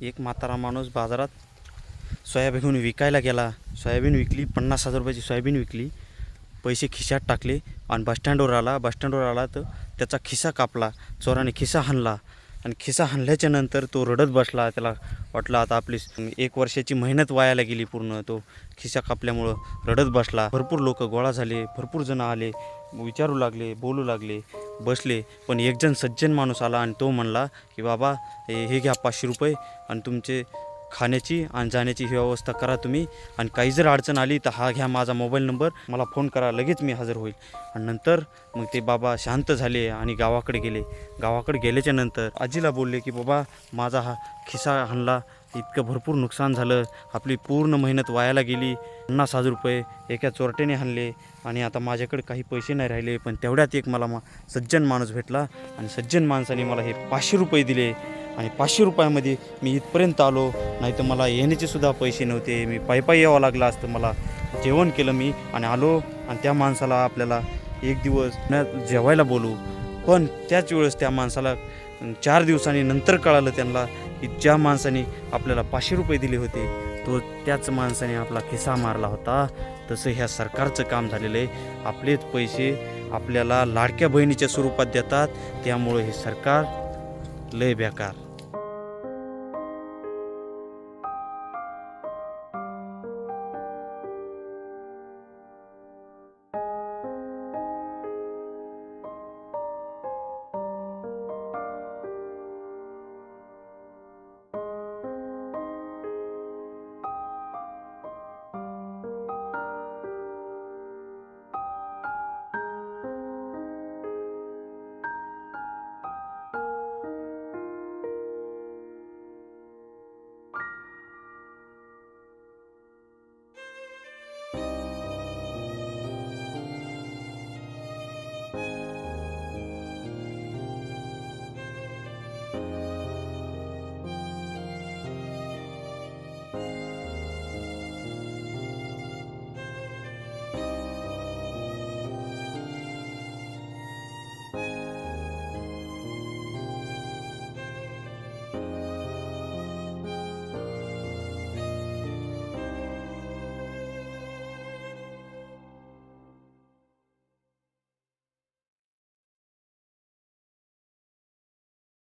एक म्हातारा माणूस बाजारात सोयाबीन विकायला गेला. सोयाबीन विकली, 50,000 रुपयाची सोयाबीन विकली. पैसे खिशात टाकले आणि बसस्टँडवर आला तर त्याचा खिसा कापला. चोराने खिसा हाणला आणि खिसा हाणल्याच्या नंतर तो रडत बसला. त्याला वाटलं आता आपली 1 वर्षाची मेहनत वायाला गेली पूर्ण. तो खिसा कापल्यामुळं रडत बसला. भरपूर लोक गोळा झाले, भरपूर जण आले, विचारू लागले, बोलू लागले, बसले. पण एक जण सज्जन माणूस आला आणि तो म्हणला की बाबा हे घ्या 500 रुपये आणि तुमचे खाण्याची आणि जाण्याची ही व्यवस्था करा तुम्ही, आणि काही जर अडचण आली तर हा घ्या माझा मोबाईल नंबर, मला फोन करा, लगेच मी हजर होईल. आणि नंतर मग ते बाबा शांत झाले आणि गावाकडे गेले. गावाकडे गेल्याच्या नंतर आजीला बोलले की बाबा माझा हा खिसा हाणला, इतकं भरपूर नुकसान झालं, आपली पूर्ण मेहनत वायाला गेली. 50,000 रुपये एका चोरट्याने हाणले आणि आता माझ्याकडे काही पैसे नाही राहिले. पण तेवढ्यात एक मला सज्जन माणूस भेटला आणि सज्जन माणसाने मला हे 500 रुपये दिले आणि 500 रुपयामध्ये मी इथपर्यंत आलो. नाही तर मला येण्याचे सुद्धा पैसे नव्हते, मी पायी यावं लागलं असतं. मला जेवण केलं मी आणि आलो. आणि त्या माणसाला आपल्याला एक दिवस जेवायला बोलू, पण त्याच वेळेस त्या माणसाला 4 दिवसांनी नंतर कळालं त्यांना की ज्या माणसाने आपल्याला 500 रुपये दिले होते त्याच माणसाने आपला खिसा मारला होता. तसं ह्या सरकारचं काम झालेलं आहे. आपलेच पैसे आपल्याला लाडक्या बहिणीच्या स्वरूपात देतात. त्यामुळे हे सरकार लय बेकार.